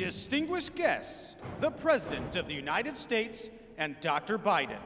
Distinguished guests, the President of the United States and Dr. Biden.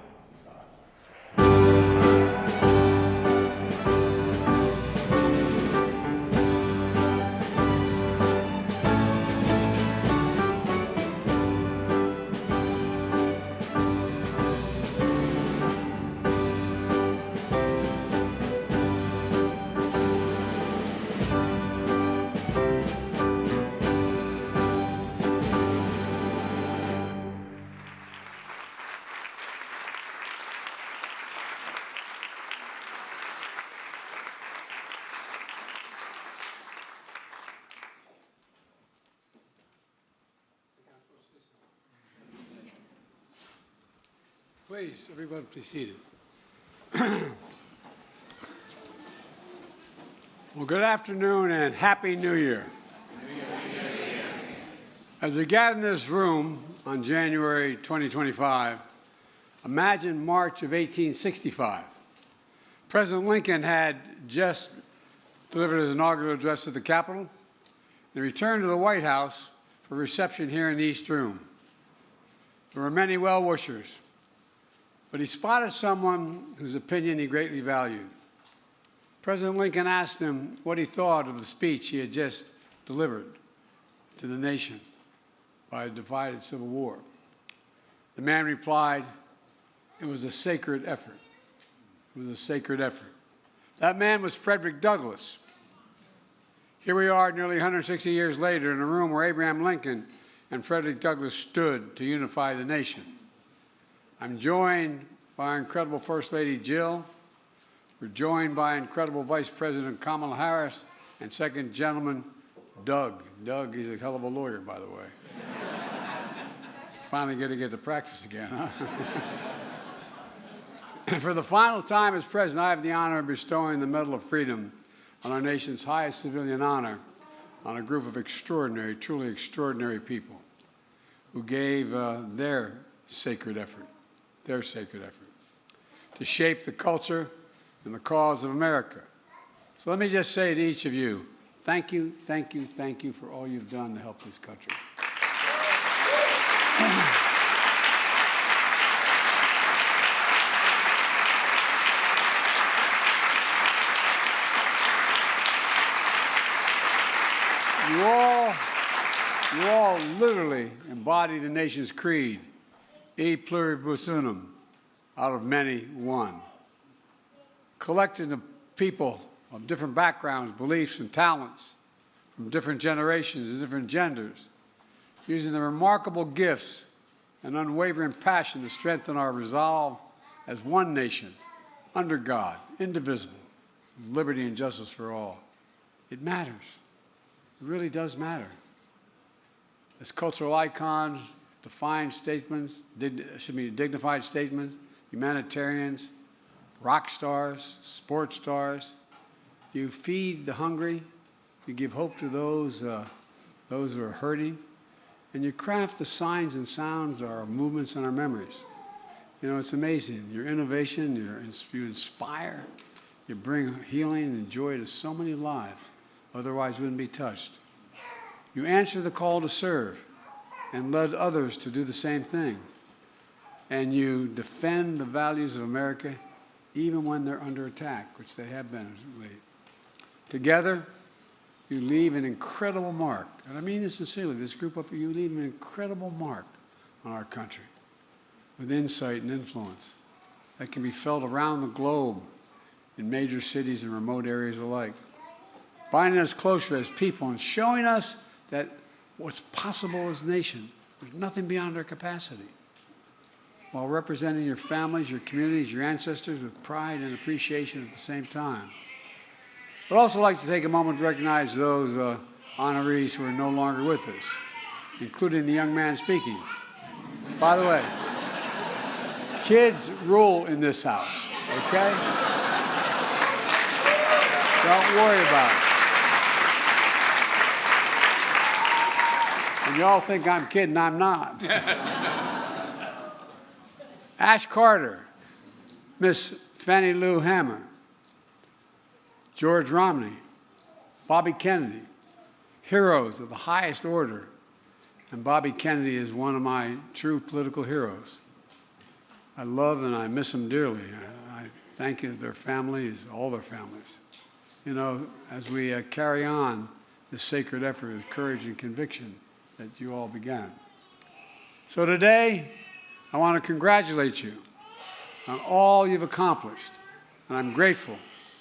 Please, everyone, be seated. Well, good afternoon and Happy New Year. As we gather in this room on January 2025, imagine March of 1865. President Lincoln had just delivered his inaugural address at the Capitol and returned to the White House for reception here in the East Room. There were many well-wishers, but he spotted someone whose opinion he greatly valued. President Lincoln asked him what he thought of the speech he had just delivered to the nation by a divided civil war. The man replied, "It was a sacred effort. It was a sacred effort." That man was Frederick Douglass. Here we are nearly 160 years later in a room where Abraham Lincoln and Frederick Douglass stood to unify the nation. I'm joined by our incredible First Lady Gill. We're joined by incredible Vice President Kamala Harris and Second Gentleman Doug. Doug, he's a hell of a lawyer, by the way. Finally going to get to practice again, huh? And for the final time as President, I have the honor of bestowing the Medal of Freedom on our nation's highest civilian honor on a group of extraordinary, truly extraordinary people who gave their sacred effort to shape the culture and the cause of America. So let me just say to each of you, thank you, thank you, thank you for all you've done to help this country. You all literally embody the nation's creed, E pluribus unum, out of many, one. Collecting of people of different backgrounds, beliefs, and talents from different generations and different genders, using the remarkable gifts and unwavering passion to strengthen our resolve as one nation, under God, indivisible, with liberty and justice for all. It matters. It really does matter. As cultural icons, dignified statements, humanitarians, rock stars, sports stars. You feed the hungry, you give hope to those who are hurting, and you craft the signs and sounds, our movements and our memories. You know, it's amazing. Your innovation, you inspire, you bring healing and joy to so many lives, otherwise wouldn't be touched. You answer the call to serve and led others to do the same thing. And you defend the values of America even when they're under attack, which they have been lately. Together, you leave an incredible mark. And I mean this sincerely, this group up here, you leave an incredible mark on our country with insight and influence that can be felt around the globe in major cities and remote areas alike, binding us closer as people and showing us that what's possible as a nation, there's nothing beyond our capacity, while representing your families, your communities, your ancestors with pride and appreciation at the same time. I'd also like to take a moment to recognize those honorees who are no longer with us, including the young man speaking. By the way, kids rule in this house, okay? Don't worry about it. And y'all think I'm kidding, I'm not. Ashton Carter, Miss Fanny Lamer, George Romney, Bobby Kennedy, heroes of the highest order And Bobby Kennedy is one of my true political heroes. I love and I miss them dearly. I thank their families, all their families. You know, as we carry on this sacred effort with courage and conviction that you all began. So today, I want to congratulate you on all you've accomplished, and I'm grateful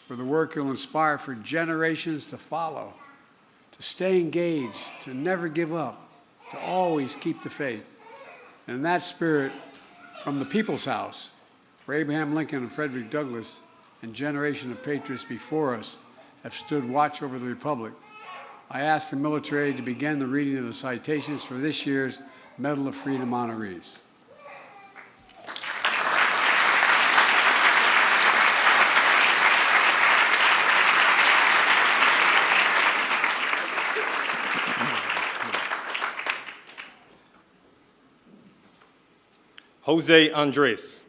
for the work you'll inspire for generations to follow, to stay engaged, to never give up, to always keep the faith. And in that spirit, from the People's House, where Abraham Lincoln and Frederick Douglass and generation of patriots before us have stood watch over the Republic, I ask the military to begin the reading of the citations for this year's Medal of Freedom honorees. Jose Andres.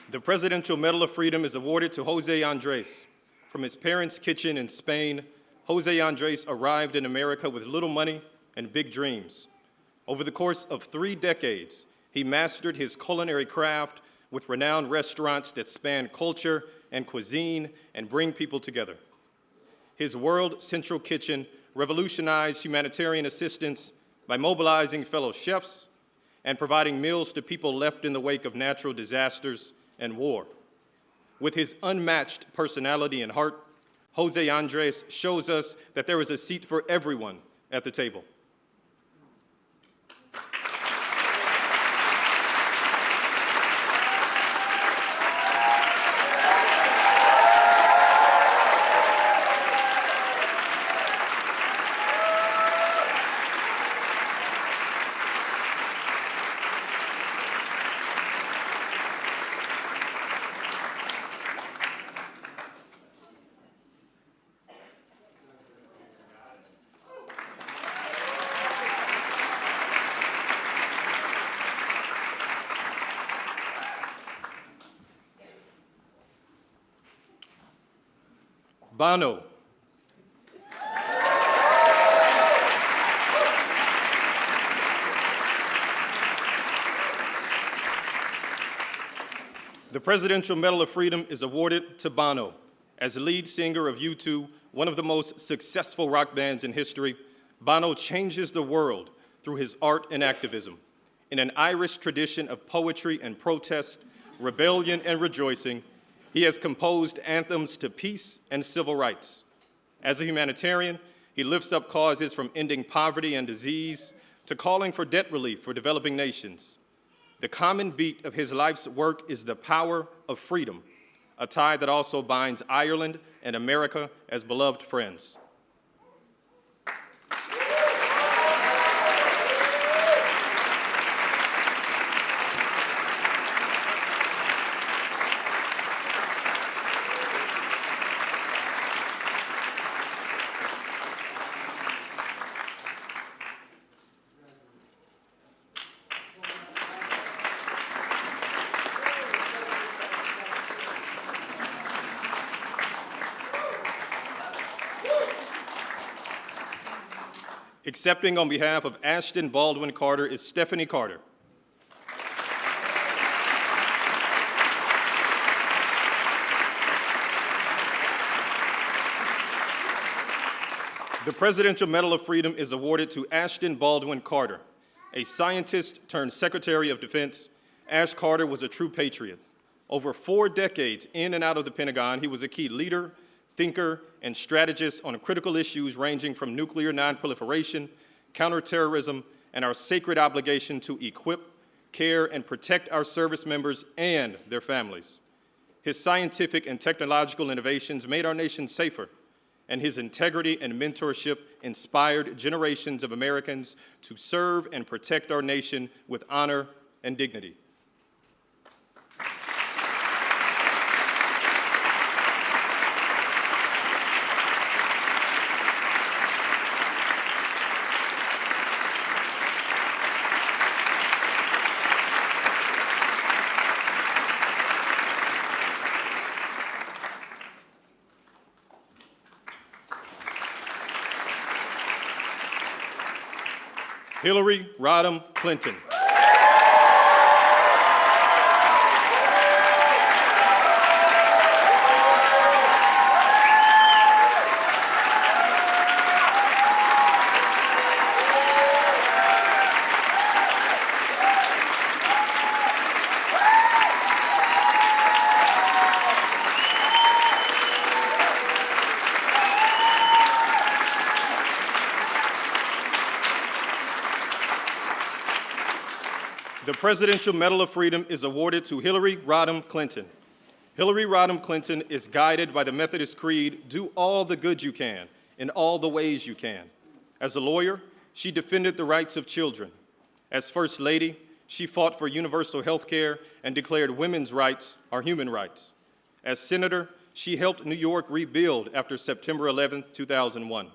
The Presidential Medal of Freedom is awarded to Jose Andres. From his parents' kitchen in Spain, Jose Andres arrived in America with little money and big dreams. Over the course of 3 decades, he mastered his culinary craft with renowned restaurants that span culture and cuisine and bring people together. His World Central Kitchen revolutionized humanitarian assistance by mobilizing fellow chefs and providing meals to people left in the wake of natural disasters and war. With his unmatched personality and heart, Jose Andres shows us that there is a seat for everyone at the table. Bono. The Presidential Medal of Freedom is awarded to Bono. As the lead singer of U2, one of the most successful rock bands in history, Bono changes the world through his art and activism. In an Irish tradition of poetry and protest, rebellion and rejoicing, he has composed anthems to peace and civil rights. As a humanitarian, he lifts up causes from ending poverty and disease to calling for debt relief for developing nations. The common beat of his life's work is the power of freedom, a tie that also binds Ireland and America as beloved friends. Accepting on behalf of Ashton Baldwin Carter is Stephanie Carter. The Presidential Medal of Freedom is awarded to Ashton Baldwin Carter. A scientist turned Secretary of Defense, Ash Carter was a true patriot. Over 4 decades in and out of the Pentagon, he was a key leader, thinker, and strategist on critical issues ranging from nuclear nonproliferation, counterterrorism, and our sacred obligation to equip, care, and protect our service members and their families. His scientific and technological innovations made our nation safer, and his integrity and mentorship inspired generations of Americans to serve and protect our nation with honor and dignity. Hillary Rodham Clinton. The Presidential Medal of Freedom is awarded to Hillary Rodham Clinton. Hillary Rodham Clinton is guided by the Methodist Creed, do all the good you can, in all the ways you can. As a lawyer, she defended the rights of children. As First Lady, she fought for universal health care and declared women's rights are human rights. As Senator, she helped New York rebuild after September 11, 2001.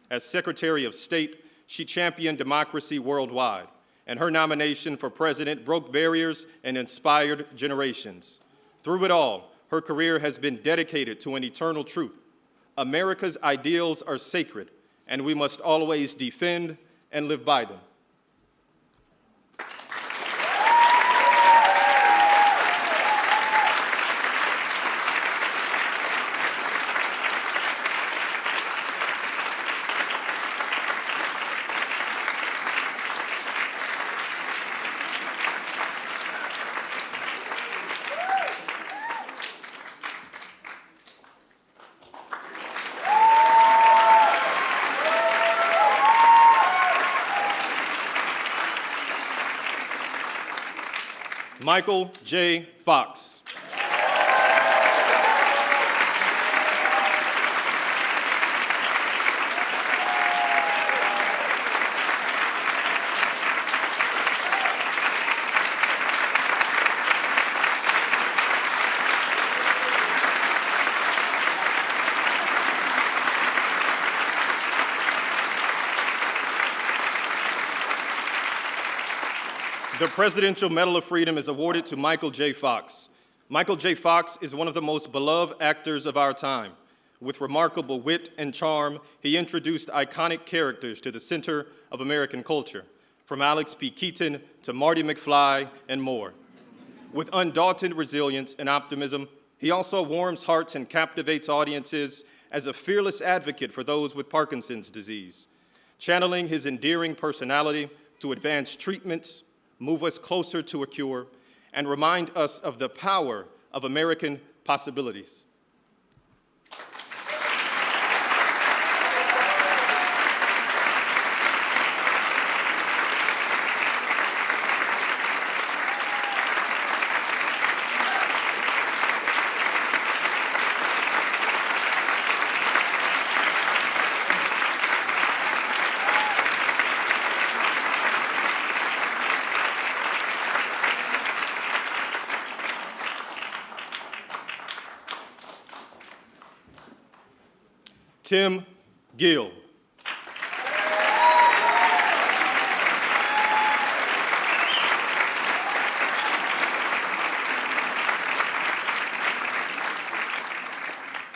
As Secretary of State, she championed democracy worldwide, and her nomination for president broke barriers and inspired generations. Through it all, her career has been dedicated to an eternal truth. America's ideals are sacred, and we must always defend and live by them. Michael J. Fox. The Presidential Medal of Freedom is awarded to Michael J. Fox. Michael J. Fox is one of the most beloved actors of our time. With remarkable wit and charm, he introduced iconic characters to the center of American culture, from Alex P. Keaton to Marty McFly and more. With undaunted resilience and optimism, he also warms hearts and captivates audiences as a fearless advocate for those with Parkinson's disease, channeling his endearing personality to advance treatments, move us closer to a cure, and remind us of the power of American possibilities. Tim Gill.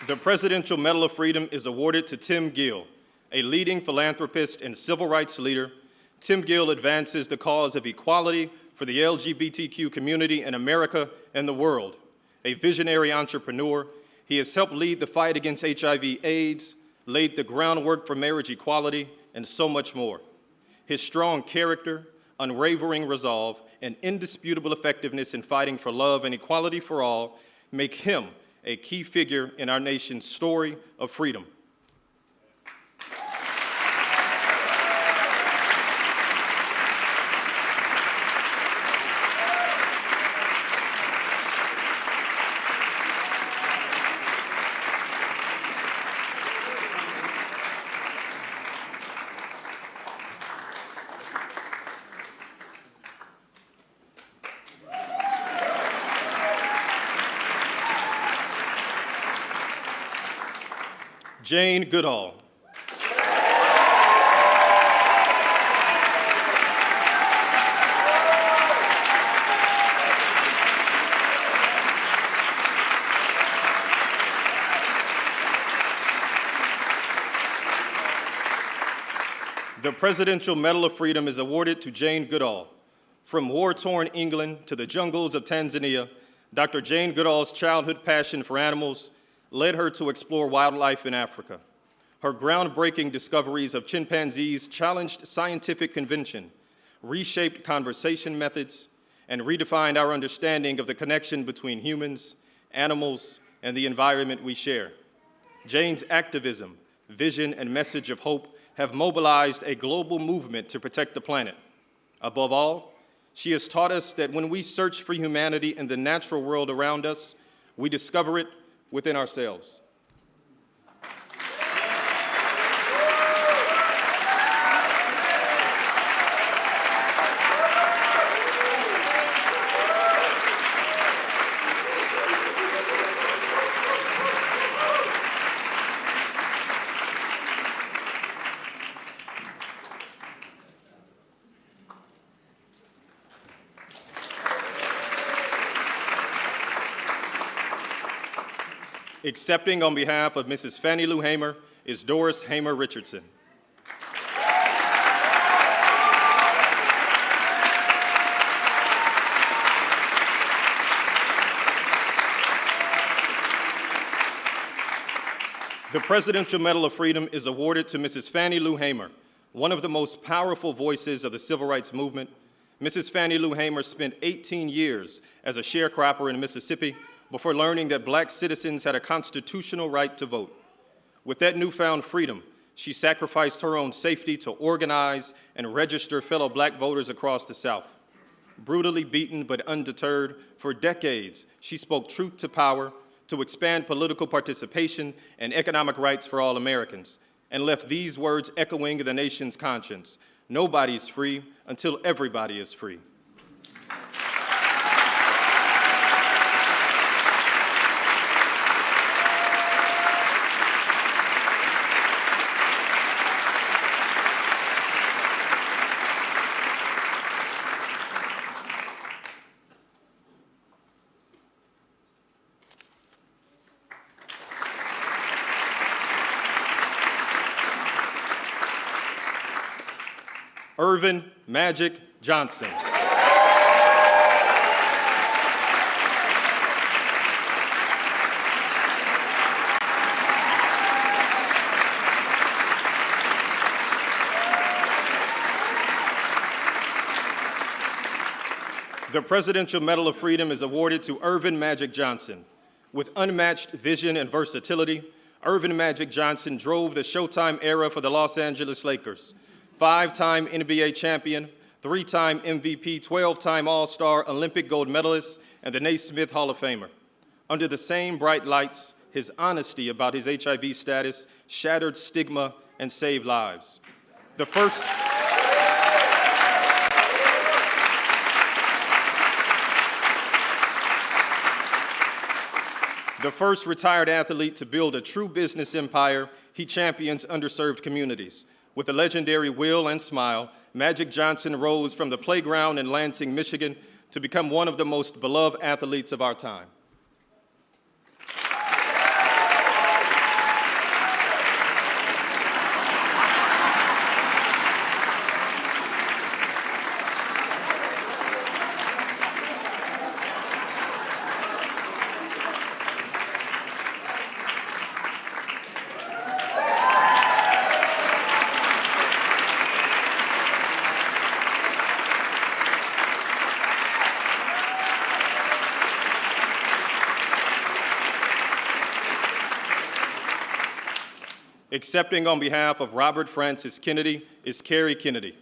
The Presidential Medal of Freedom is awarded to Tim Gill, a leading philanthropist and civil rights leader. Tim Gill advances the cause of equality for the LGBTQ community in America and the world. A visionary entrepreneur, he has helped lead the fight against HIV/AIDS, laid the groundwork for marriage equality, and so much more. His strong character, unwavering resolve, and indisputable effectiveness in fighting for love and equality for all make him a key figure in our nation's story of freedom. Jane Goodall. The Presidential Medal of Freedom is awarded to Jane Goodall. From war-torn England to the jungles of Tanzania, Dr. Jane Goodall's childhood passion for animals led her to explore wildlife in Africa. Her groundbreaking discoveries of chimpanzees challenged scientific convention, reshaped conversation methods, and redefined our understanding of the connection between humans, animals, and the environment we share. Jane's activism, vision, and message of hope have mobilized a global movement to protect the planet. Above all, she has taught us that when we search for humanity in the natural world around us, we discover it within ourselves. Accepting on behalf of Mrs. Fanny Lamer is Doris Hamer Richardson. The Presidential Medal of Freedom is awarded to Mrs. Fanny Lamer, one of the most powerful voices of the civil rights movement. Mrs. Fanny Lamer spent 18 years as a sharecropper in Mississippi before learning that black citizens had a constitutional right to vote. With that newfound freedom, she sacrificed her own safety to organize and register fellow black voters across the South. Brutally beaten but undeterred, for decades, she spoke truth to power to expand political participation and economic rights for all Americans, and left these words echoing in the nation's conscience: nobody's free until everybody is free. Irvin Magic Johnson. The Presidential Medal of Freedom is awarded to Irvin Magic Johnson. With unmatched vision and versatility, Irvin Magic Johnson drove the Showtime era for the Los Angeles Lakers. 5-time NBA champion, 3-time MVP, 12-time All-Star, Olympic gold medalist, and the Naismith Hall of Famer. Under the same bright lights, his honesty about his HIV status shattered stigma and saved lives. The first retired athlete to build a true business empire, he champions underserved communities. With a legendary will and smile, Magic Johnson rose from the playground in Lansing, Michigan, to become one of the most beloved athletes of our time. Accepting on behalf of Robert Francis Kennedy is Carrie Kennedy.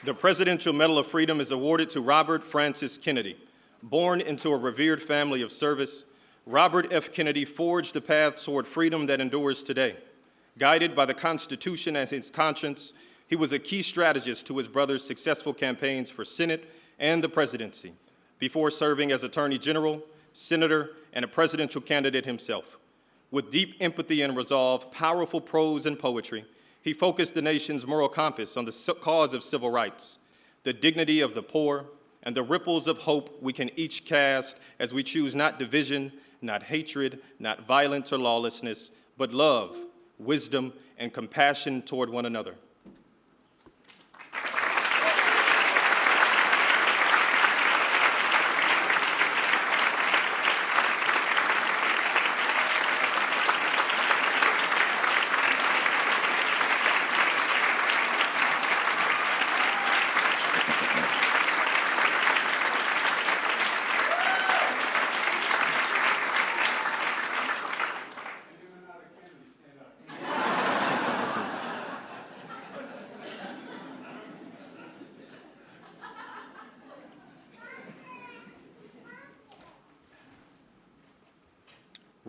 The Presidential Medal of Freedom is awarded to Robert Francis Kennedy. Born into a revered family of service, Robert F. Kennedy forged a path toward freedom that endures today. Guided by the Constitution and his conscience, he was a key strategist to his brother's successful campaigns for Senate and the presidency, before serving as Attorney General, Senator, and a presidential candidate himself. With deep empathy and resolve, powerful prose and poetry, he focused the nation's moral compass on the cause of civil rights, the dignity of the poor, and the ripples of hope we can each cast as we choose not division, not hatred, not violence or lawlessness, but love, wisdom, and compassion toward one another.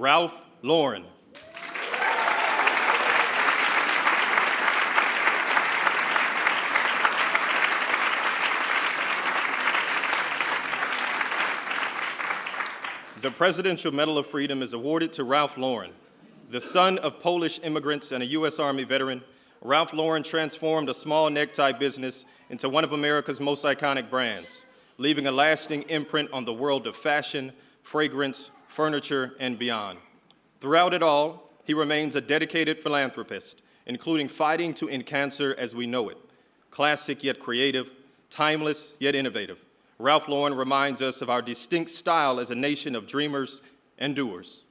Ralph Lauren. The Presidential Medal of Freedom is awarded to Ralph Lauren. The son of Polish immigrants and a U.S. Army veteran, Ralph Lauren transformed a small necktie business into one of America's most iconic brands, leaving a lasting imprint on the world of fashion, fragrance, furniture, and beyond. Throughout it all, he remains a dedicated philanthropist, including fighting to end cancer as we know it. Classic yet creative, timeless yet innovative, Ralph Lauren reminds us of our distinct style as a nation of dreamers and doers.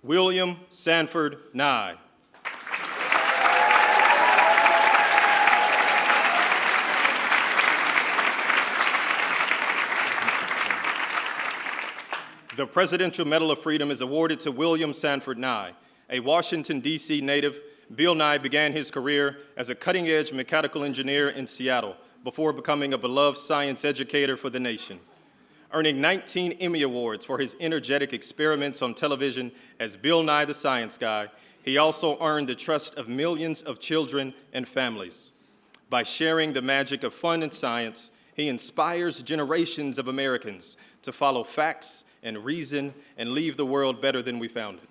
William Sanford Nye. The Presidential Medal of Freedom is awarded to William Sanford Nye. A Washington, D.C. native, Bill Nye began his career as a cutting-edge mechanical engineer in Seattle before becoming a beloved science educator for the nation. Earning 19 Emmy Awards for his energetic experiments on television as Bill Nye the Science Guy, he also earned the trust of millions of children and families. By sharing the magic of fun and science, he inspires generations of Americans to follow facts and reason and leave the world better than we found it.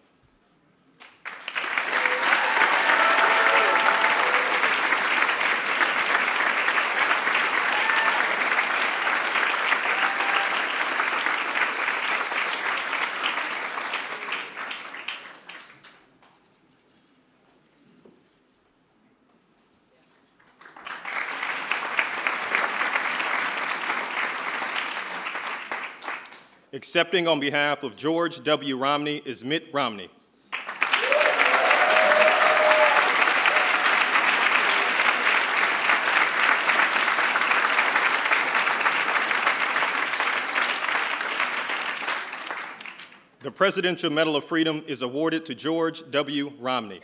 Accepting on behalf of George W. Romney is Mitt Romney. The Presidential Medal of Freedom is awarded to George W. Romney.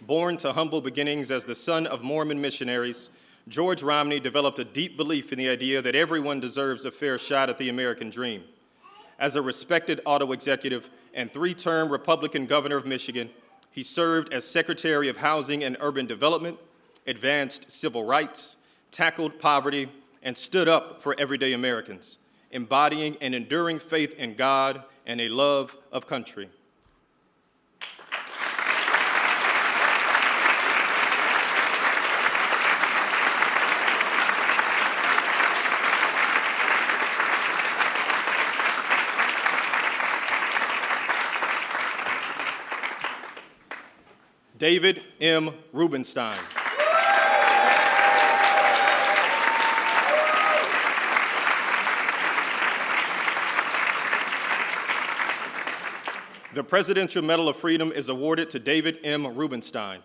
Born to humble beginnings as the son of Mormon missionaries, George Romney developed a deep belief in the idea that everyone deserves a fair shot at the American dream. As a respected auto executive and three-term Republican governor of Michigan, he served as Secretary of Housing and Urban Development, advanced civil rights, tackled poverty, and stood up for everyday Americans, embodying an enduring faith in God and a love of country. David M. Rubenstein. The Presidential Medal of Freedom is awarded to David M. Rubenstein.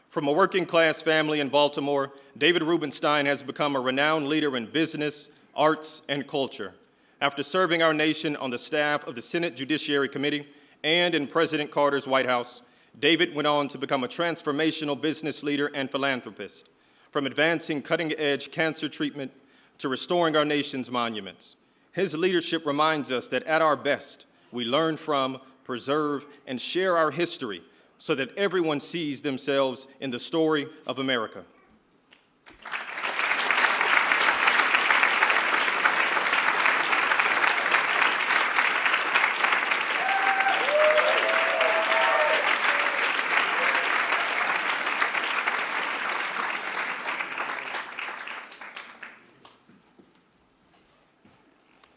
From a working-class family in Baltimore, David Rubenstein has become a renowned leader in business, arts, and culture. After serving our nation on the staff of the Senate Judiciary Committee and in President Carter's White House, David went on to become a transformational business leader and philanthropist, from advancing cutting-edge cancer treatment to restoring our nation's monuments. His leadership reminds us that at our best, we learn from, preserve, and share our history so that everyone sees themselves in the story of America.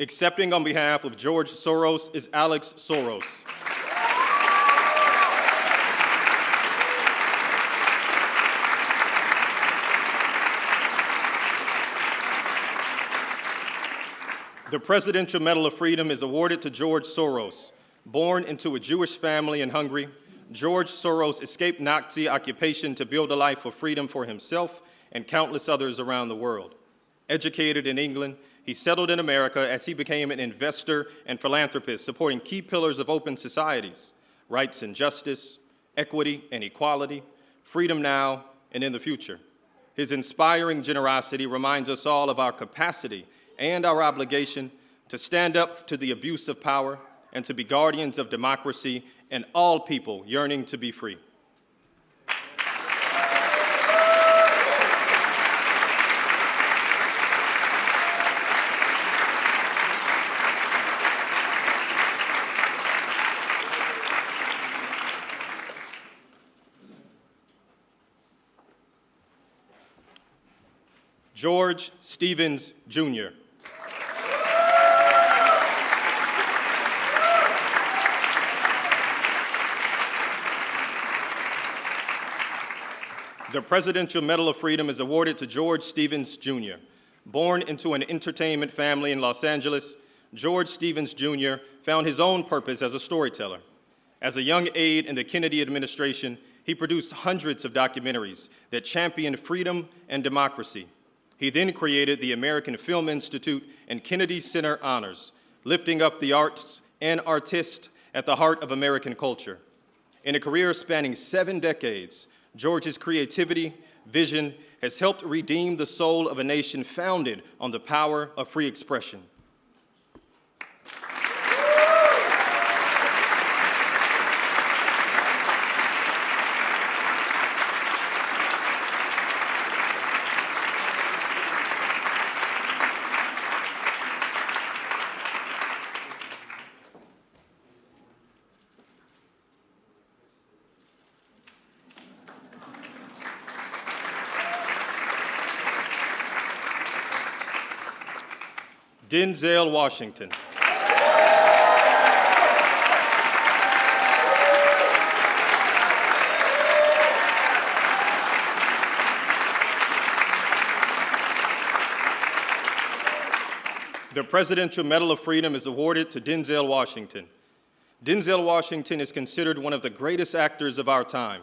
Accepting on behalf of George Soros is Alex Soros. The Presidential Medal of Freedom is awarded to George Soros. Born into a Jewish family in Hungary, George Soros escaped Nazi occupation to build a life of freedom for himself and countless others around the world. Educated in England, he settled in America as he became an investor and philanthropist, supporting key pillars of open societies: rights and justice, equity and equality, freedom now and in the future. His inspiring generosity reminds us all of our capacity and our obligation to stand up to the abuse of power and to be guardians of democracy and all people yearning to be free. George Stevens, Jr. The Presidential Medal of Freedom is awarded to George Stevens, Jr. Born into an entertainment family in Los Angeles, George Stevens, Jr. found his own purpose as a storyteller. As a young aide in the Kennedy administration, he produced hundreds of documentaries that championed freedom and democracy. He then created the American Film Institute and Kennedy Center Honors, lifting up the arts and artists at the heart of American culture. In a career spanning 7 decades, George's creativity, vision has helped redeem the soul of a nation founded on the power of free expression. Denzel Washington. The Presidential Medal of Freedom is awarded to Denzel Washington. Denzel Washington is considered one of the greatest actors of our time.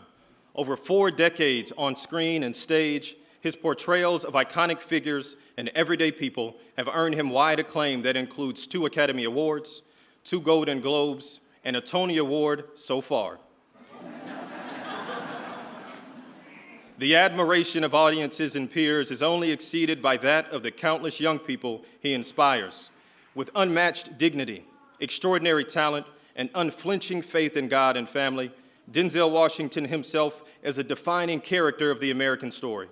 Over 4 decades on screen and stage, his portrayals of iconic figures and everyday people have earned him wide acclaim that includes 2 Academy Awards, 2 Golden Globes, and a Tony Award so far. The admiration of audiences and peers is only exceeded by that of the countless young people he inspires. With unmatched dignity, extraordinary talent, and unflinching faith in God and family, Denzel Washington himself is a defining character of the American story.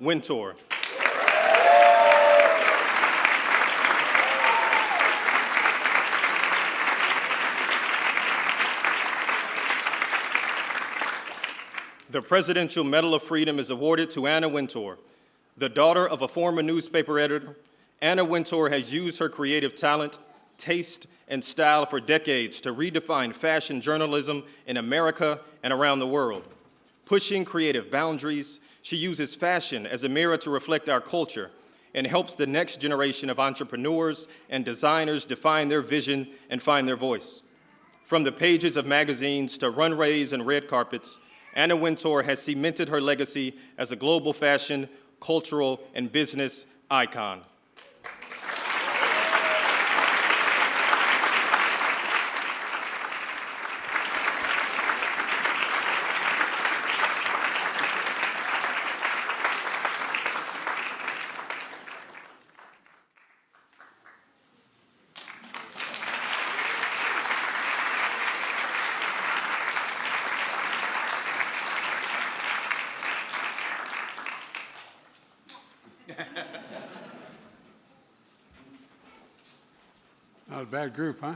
Wintour. The Presidential Medal of Freedom is awarded to Anna Wintour. The daughter of a former newspaper editor, Anna Wintour has used her creative talent, taste, and style for decades to redefine fashion journalism in America and around the world. Pushing creative boundaries, she uses fashion as a mirror to reflect our culture and helps the next generation of entrepreneurs and designers define their vision and find their voice. From the pages of magazines to runways and red carpets, Anna Wintour has cemented her legacy as a global fashion, cultural, and business icon. Not a bad group, huh?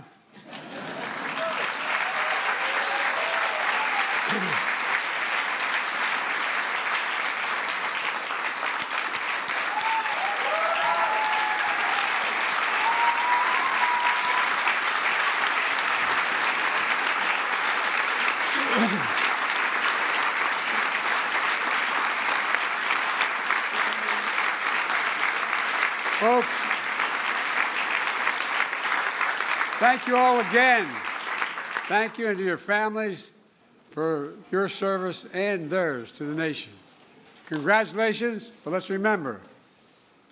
Folks, thank you all again. Thank you, and to your families for your service and theirs to the nation. Congratulations, but let's remember,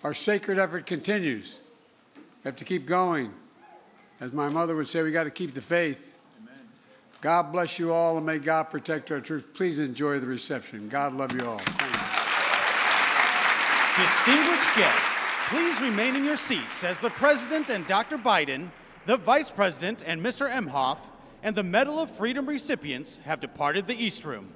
our sacred effort continues. We have to keep going. As my mother would say, we got to keep the faith. Amen. God bless you all, and may God protect our troops. Please enjoy the reception. God love you all. Thank you. Distinguished guests, please remain in your seats as the President and Dr. Biden, the Vice President and Mr. Emhoff, and the Medal of Freedom recipients have departed the East Room.